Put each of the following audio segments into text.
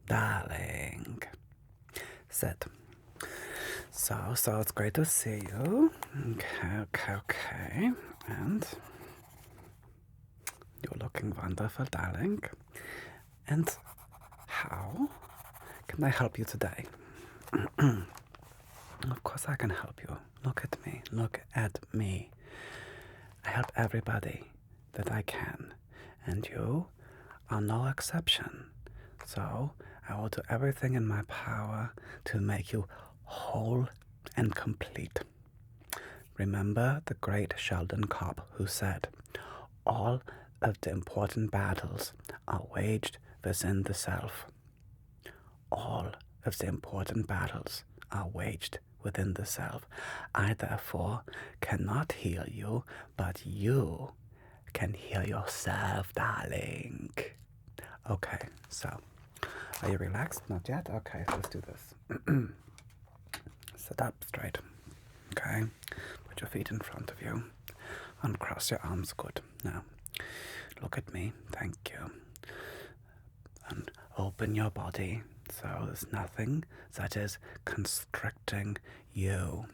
darling. Sit. So it's great to see you. Okay. And you're looking wonderful, darling. And how can I help you today? Of course I can help you. Look at me. Look at me. I help everybody that I can. And you are no exception. So I will do everything in my power to make you whole and complete. Remember the great Sheldon Cobb who said, all of the important battles are waged within the self. All of the important battles are waged within the self. I therefore cannot heal you, but you can heal yourself, darling. Okay, so are you relaxed? Not yet? Okay, let's do this. Sit up straight. Okay, put your feet in front of you. Uncross your arms. Good. Now, look at me. Thank you. And open your body so there's nothing that is constricting you.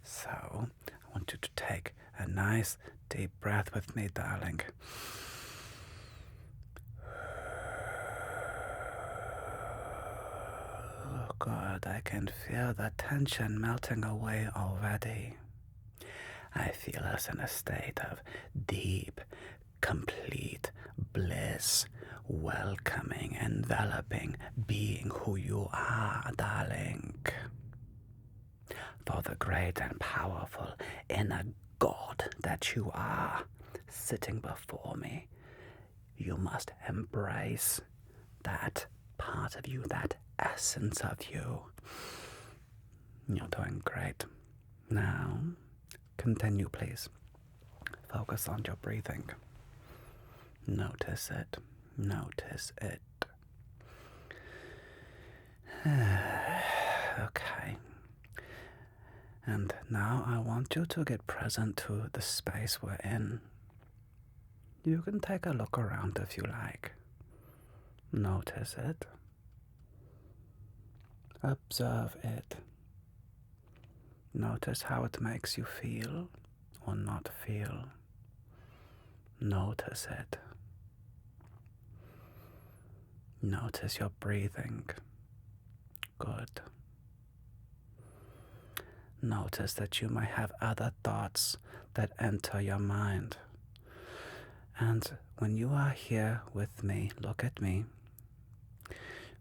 So, I want you to take a nice deep breath with me, darling. Oh, good. I can feel the tension melting away already. I feel us in a state of deep, complete bliss, welcoming, enveloping, being who you are, darling. For the great and powerful inner God that you are sitting before me, you must embrace that part of you, that essence of you. You're doing great. Now, continue, please. Focus on your breathing. Notice it. Notice it. Okay. And now I want you to get present to the space we're in. You can take a look around if you like. Notice it. Observe it. Notice how it makes you feel or not feel. Notice it. Notice your breathing. Good. Notice that you might have other thoughts that enter your mind. And when you are here with me, look at me.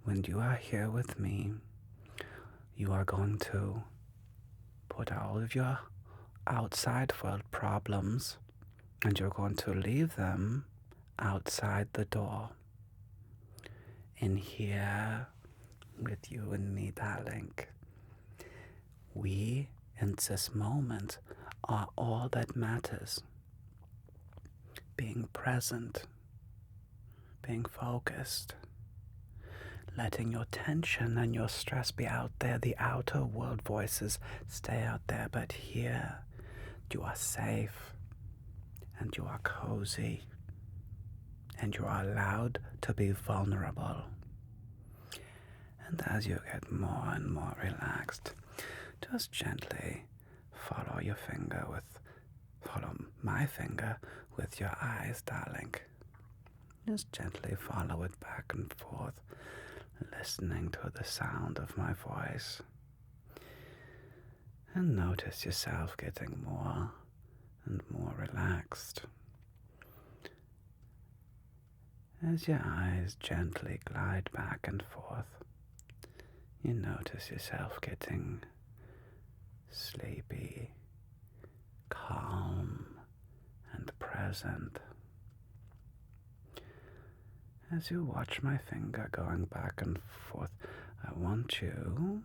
When you are here with me, you are going to put all of your outside world problems and you're going to leave them outside the door. In here with you and me, darling. We, in this moment, are all that matters. Being present, being focused, letting your tension and your stress be out there. The outer world voices stay out there, but here you are safe and you are cozy and you are allowed to be vulnerable. And as you get more and more relaxed, just gently follow my finger with your eyes, darling. Just gently follow it back and forth, listening to the sound of my voice. And notice yourself getting more and more relaxed. As your eyes gently glide back and forth, you notice yourself getting sleepy, calm, and present. As you watch my finger going back and forth, I want you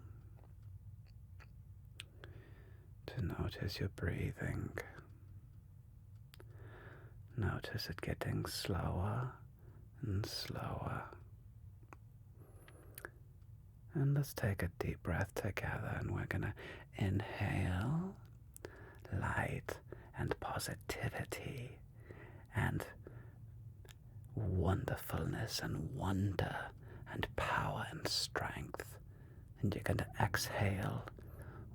to notice your breathing. Notice it getting slower and slower. And let's take a deep breath together, and we're going to inhale light and positivity and wonderfulness and wonder and power and strength. And you're going to exhale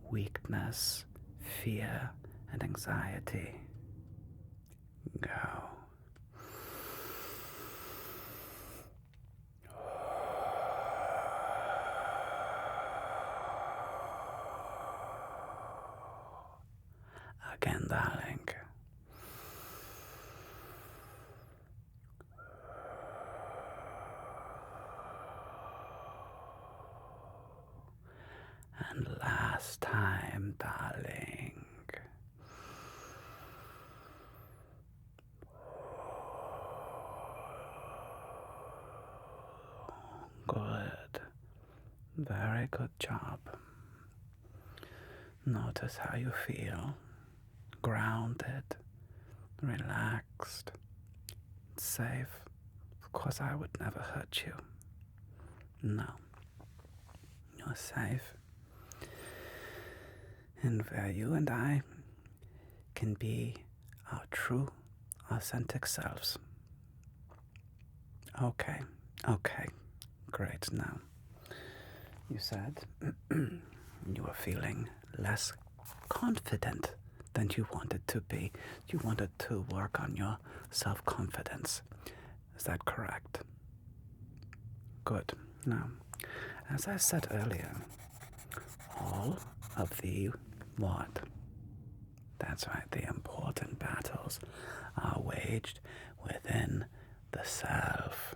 weakness, fear, and anxiety. Go. Again, darling. And last time, darling. Good. Very good job. Notice how you feel. Grounded, relaxed, safe. Of course, I would never hurt you. No. You're safe. And where you and I can be our true, authentic selves. Okay, great. Now, you said you were feeling less confident than you wanted to be. You wanted to work on your self-confidence. Is that correct? Good. Now, as I said earlier, all of the what? That's right, the important battles are waged within the self.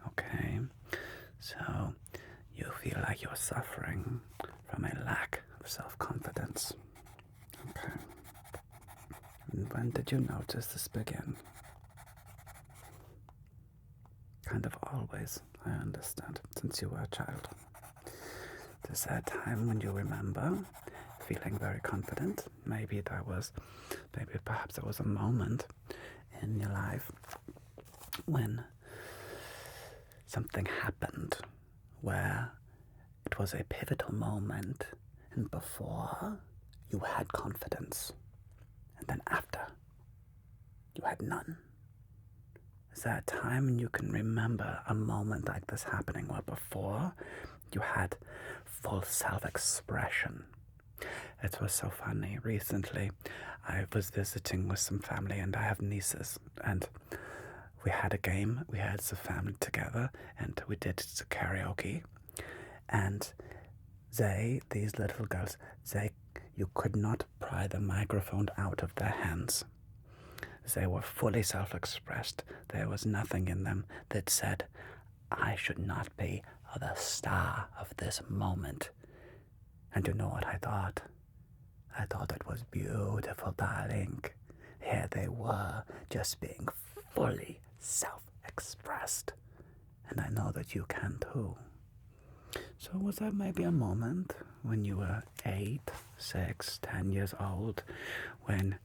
Okay? So, you feel like you're suffering from a lack of self-confidence. Okay. And when did you notice this begin? Kind of always, I understand, since you were a child. Is there a time when you remember feeling very confident? Perhaps there was a moment in your life when something happened where it was a pivotal moment, and before you had confidence, and then after you had none. Is there a time when you can remember a moment like this happening where before you had full self-expression? It was so funny. Recently, I was visiting with some family, and I have nieces, and we had a game. We had the family together, and we did the karaoke. And these little girls, you could not pry the microphone out of their hands. They were fully self-expressed. There was nothing in them that said, I should not be the star of this moment. And you know what I thought? I thought it was beautiful, darling. Here they were, just being fully self-expressed. And I know that you can too. So was there maybe a moment when you were 8, 6, 10 years old when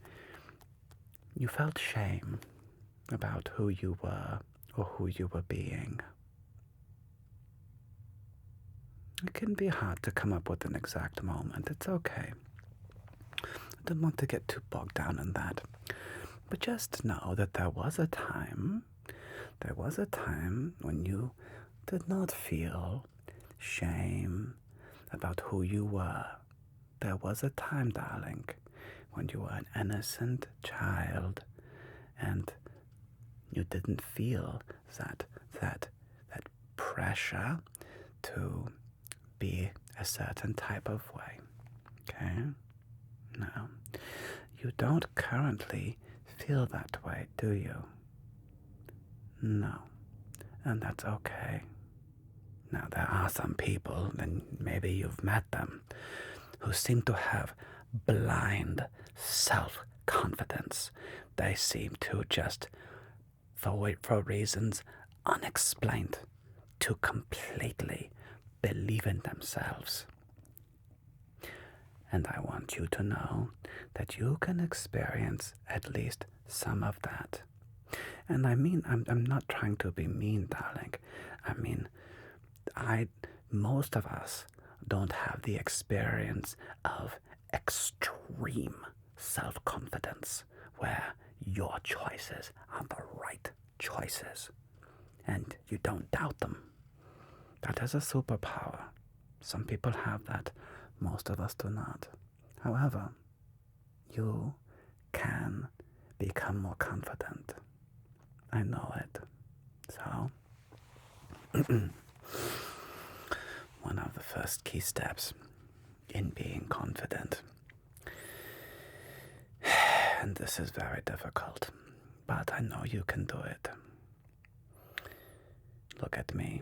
you felt shame about who you were or who you were being? It can be hard to come up with an exact moment. It's okay. I don't want to get too bogged down in that. But just know that there was a time when you did not feel shame about who you were. There was a time, darling, when you were an innocent child and you didn't feel that pressure to be a certain type of way. Okay? Now, you don't currently feel that way, do you? No. And that's okay. Now, there are some people, and maybe you've met them, who seem to have blind self-confidence. They seem to just, for reasons unexplained, to completely believe in themselves. And I want you to know that you can experience at least some of that. And I mean, I'm not trying to be mean, darling. I mean, most of us don't have the experience of extreme self-confidence where your choices are the right choices and you don't doubt them. That is a superpower. Some people have that, most of us do not. However, you can become more confident. I know it. So, one of the first key steps in being confident, and this is very difficult, but I know you can do it. Look at me.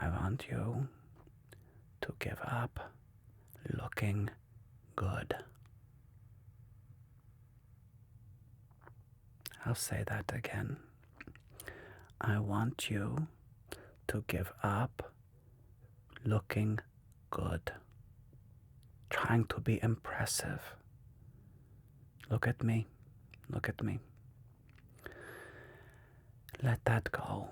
I want you to give up looking good. I'll say that again. I want you to give up looking good, trying to be impressive. Look at me. Look at me. Let that go.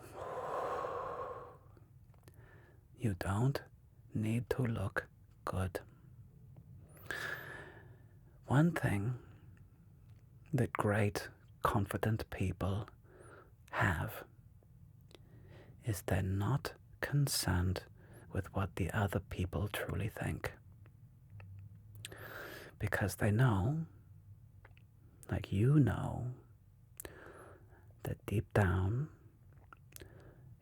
You don't need to look good. One thing that great, confident people have is they're not concerned with what the other people truly think. Because they know, like you know, that deep down,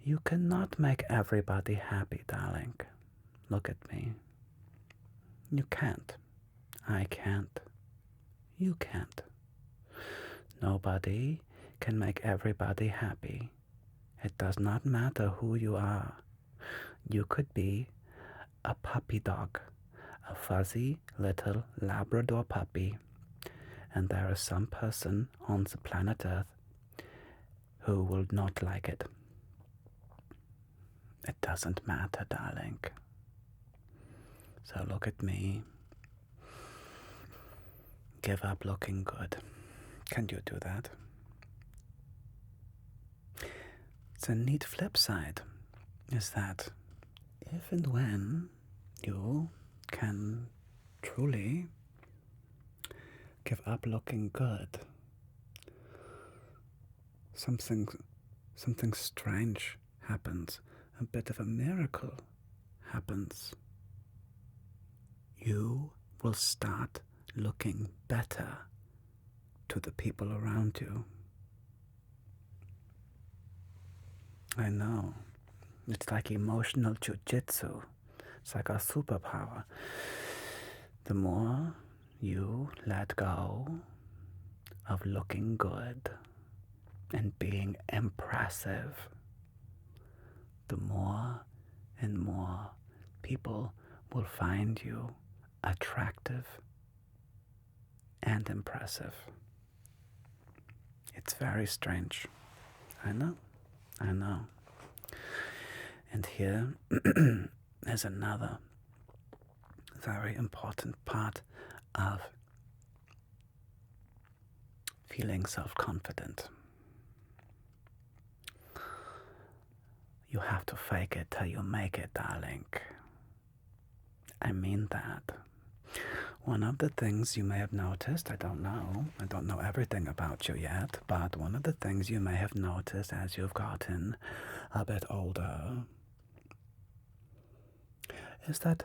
you cannot make everybody happy, darling. Look at me. You can't. I can't. You can't. Nobody can make everybody happy. It does not matter who you are. You could be a puppy dog, a fuzzy little Labrador puppy, and there is some person on the planet Earth who will not like it. It doesn't matter, darling. So look at me. Give up looking good. Can you do that? The neat flip side is that if and when you can truly give up looking good, something strange happens. A bit of a miracle happens. You will start looking better to the people around you. I know. It's like emotional jujitsu. It's like a superpower. The more you let go of looking good and being impressive, the more and more people will find you attractive and impressive. It's very strange. I know. And here is another very important part of feeling self-confident. You have to fake it till you make it, darling. I mean that. One of the things you may have noticed, I don't know everything about you yet, but one of the things you may have noticed as you've gotten a bit older is that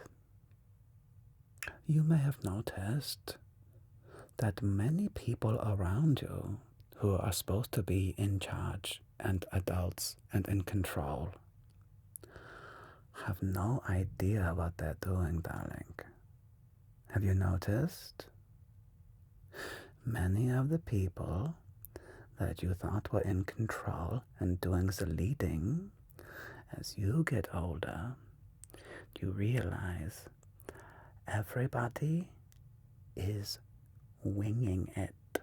you may have noticed that many people around you who are supposed to be in charge and adults and in control have no idea what they're doing, darling. Have you noticed? Many of the people that you thought were in control and doing the leading, as you get older, you realize everybody is winging it.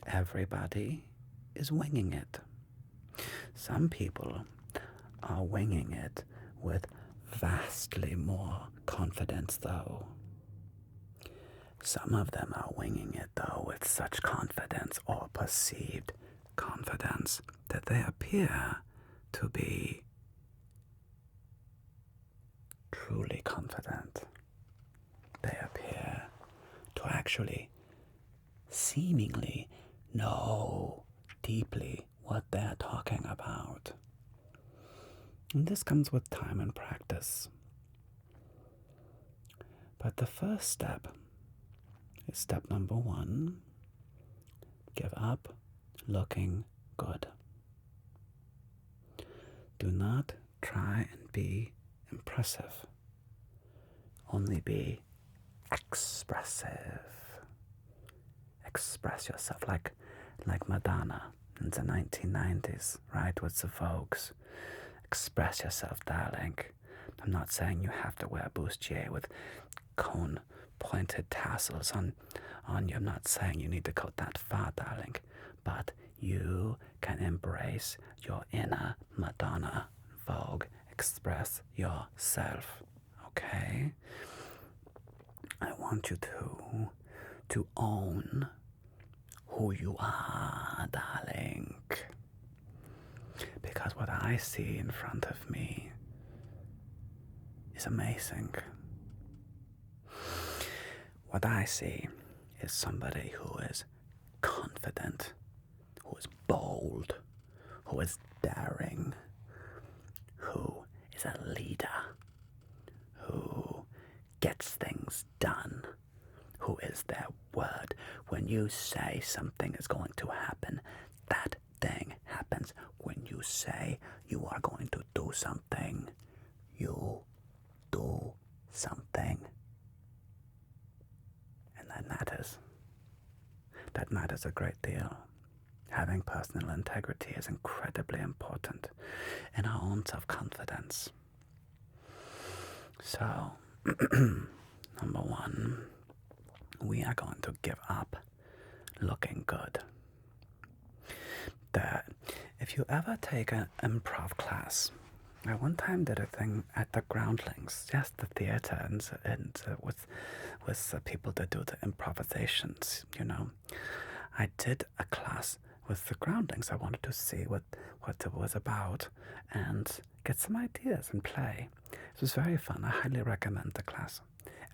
Everybody is winging it. Some people are winging it with vastly more confidence, though. Some of them are winging it, though, with such confidence or perceived confidence that they appear to be truly confident. They appear to actually seemingly know deeply what they're talking about. And this comes with time and practice. But the first step is step number 1. Give up looking good. Do not try and be impressive. Only be expressive. Express yourself like Madonna in the 1990s, right, with the Vogues. Express yourself, darling. I'm not saying you have to wear bustier with cone-pointed tassels on you. I'm not saying you need to go that far, darling. But you can embrace your inner Madonna. Vogue. Express yourself. Okay? I want you to own who you are, darling. Because what I see in front of me is amazing. What I see is somebody who is confident, who is bold, who is daring, who is a leader, who gets things done, who is their word. When you say something is going to happen, that thing happens. When you say you are going to do something, you do something. And that matters. That matters a great deal. Having personal integrity is incredibly important in our own self-confidence. So, number 1, we are going to give up looking good. If you ever take an improv class, I one time did a thing at the Groundlings, yes, the theater, and with people that do the improvisations, you know. I did a class with the Groundlings. I wanted to see what it was about and get some ideas and play. It was very fun. I highly recommend the class.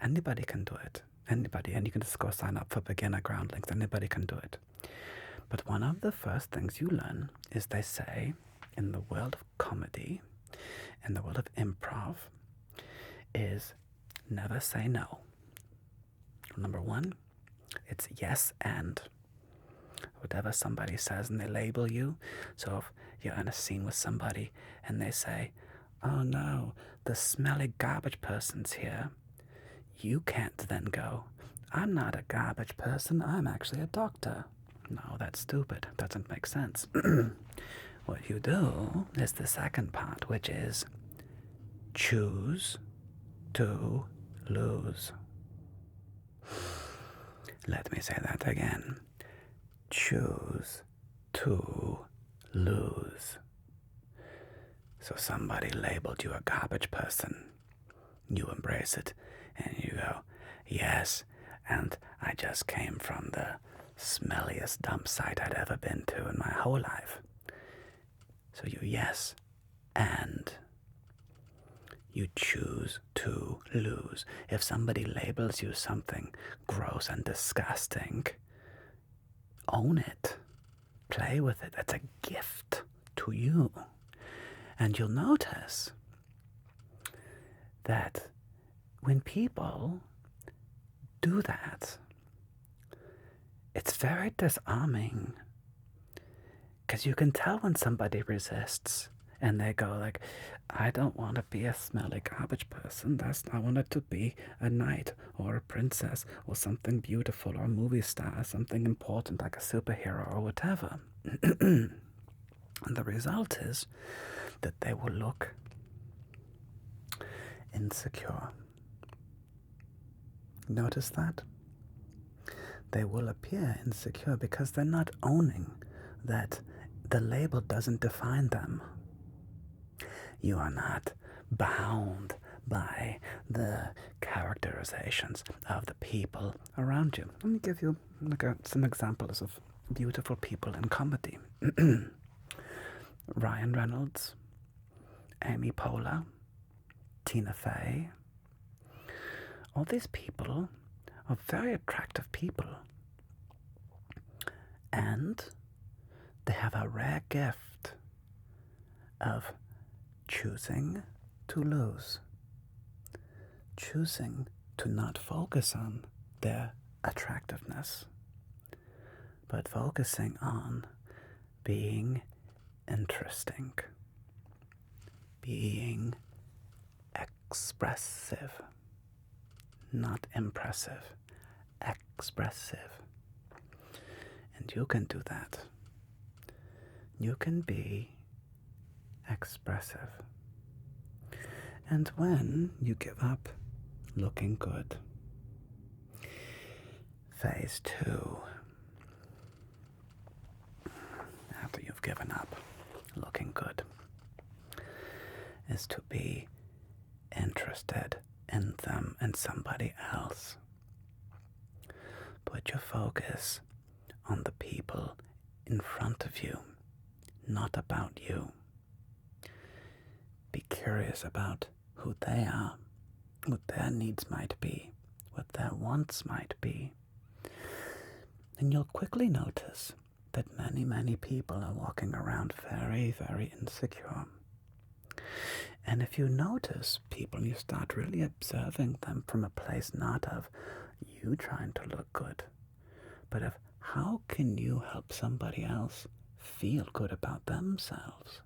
Anybody can do it. Anybody, and you can just go sign up for beginner Groundlings. Anybody can do it. But one of the first things you learn is they say in the world of comedy, in the world of improv, is never say no. Number 1, it's yes and. Whatever somebody says and they label you. So if you're in a scene with somebody and they say, oh no, the smelly garbage person's here, you can't then go, I'm not a garbage person, I'm actually a doctor. No, that's stupid. Doesn't make sense. What you do is the second part, which is choose to lose. Let me say that again. Choose to lose. So somebody labeled you a garbage person. You embrace it and you go, yes, and I just came from the smelliest dump site I'd ever been to in my whole life. So you yes, and you choose to lose. If somebody labels you something gross and disgusting, own it. Play with it. It's a gift to you. And you'll notice that when people do that, it's very disarming. Because you can tell when somebody resists and they go like, I don't want to be a smelly garbage person. I want it to be a knight or a princess or something beautiful or a movie star, something important like a superhero or whatever. And the result is that they will look insecure. Notice that? They will appear insecure because they're not owning that the label doesn't define them. You are not bound by the characterizations of the people around you. Let me give you some examples of beautiful people in comedy. Ryan Reynolds, Amy Poehler, Tina Fey. All these people are very attractive people. And they have a rare gift of choosing to lose, choosing to not focus on their attractiveness, but focusing on being interesting, being expressive, not impressive, expressive. And you can do that. You can be expressive. And when you give up looking good, phase 2, after you've given up looking good, is to be interested in them and somebody else. Put your focus on the people in front of you, not about you. Be curious about who they are, what their needs might be, what their wants might be. And you'll quickly notice that many, many people are walking around very, very insecure. And if you notice people, you start really observing them from a place not of you trying to look good, but of how can you help somebody else feel good about themselves.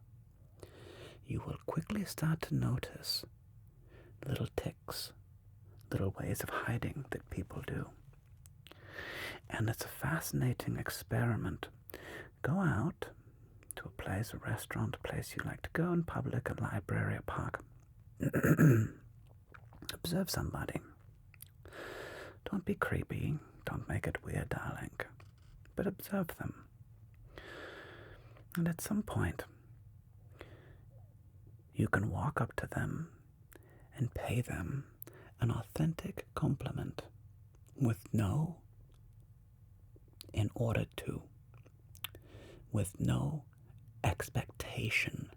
You will quickly start to notice little tics, little ways of hiding that people do. And it's a fascinating experiment. Go out to a place, a restaurant, a place you like to go in public, a library, a park. Observe somebody. Don't be creepy. Don't make it weird, darling. But observe them. And at some point, you can walk up to them and pay them an authentic compliment with no in order to, with no expectation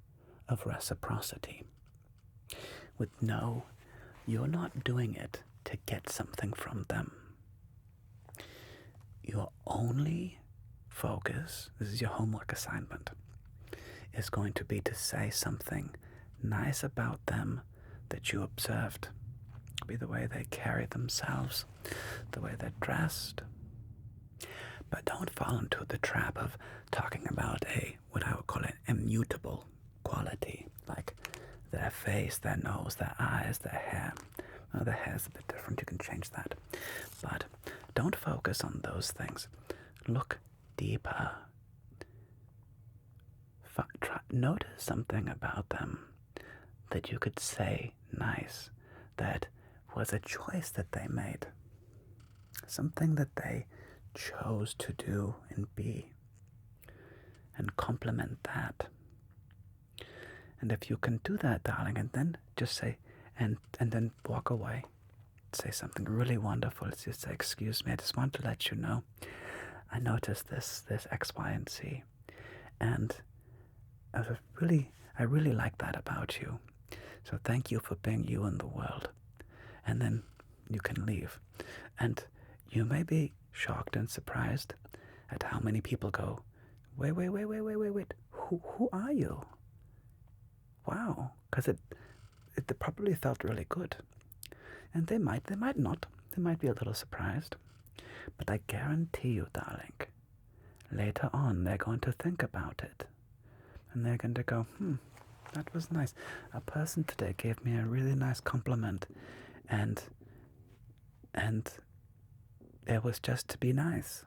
of reciprocity, with no, you're not doing it to get something from them. Your only focus, this is your homework assignment, is going to be to say something nice about them that you observed. It'll be the way they carry themselves, the way they're dressed. But don't fall into the trap of talking about what I would call an immutable quality, like their face, their nose, their eyes, their hair. Well, their hair's a bit different, you can change that. But don't focus on those things. Look deeper. Notice something about them that you could say nice, that was a choice that they made, something that they chose to do and be, and compliment that. And if you can do that, darling, and then just say, and then walk away, say something really wonderful. It's just say, excuse me, I just want to let you know, I noticed this X, Y, and Z, and I really like that about you. So thank you for being you in the world. And then you can leave. And you may be shocked and surprised at how many people go, wait, who are you? Wow, because it probably felt really good. And they might not. They might be a little surprised. But I guarantee you, darling, later on they're going to think about it. And they're going to go, that was nice. A person today gave me a really nice compliment. And it was just to be nice.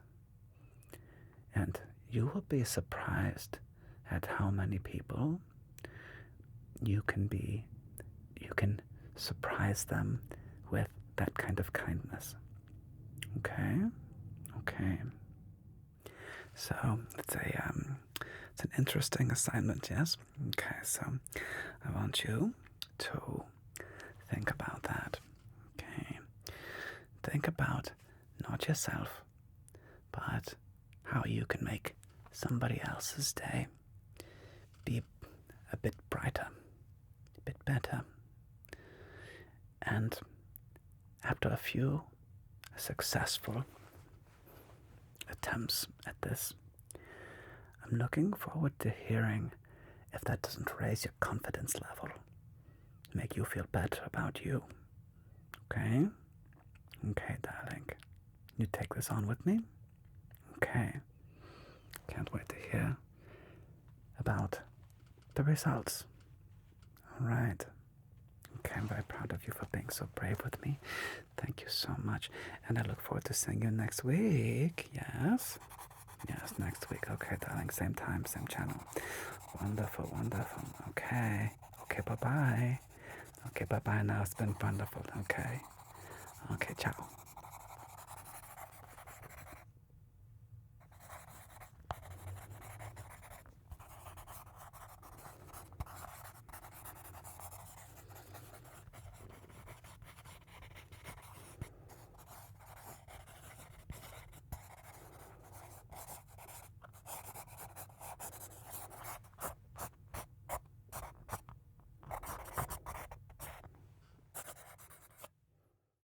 And you will be surprised at how many people you can surprise them with that kind of kindness. Okay? So it's an interesting assignment, yes? Okay, so I want you to think about that. Okay? Think about not yourself, but how you can make somebody else's day be a bit brighter, a bit better. And after a few successful attempts at this, I'm looking forward to hearing if that doesn't raise your confidence level, make you feel better about you. Okay? Okay, darling. You take this on with me? Okay. Can't wait to hear about the results. Alright. Okay, I'm very proud of you for being so brave with me. Thank you so much. And I look forward to seeing you next week. Yes? Yes, next week. Okay, darling. Same time, same channel. Wonderful, wonderful. Okay. Okay, bye-bye. Okay, bye-bye now. It's been wonderful. Okay. Okay, ciao.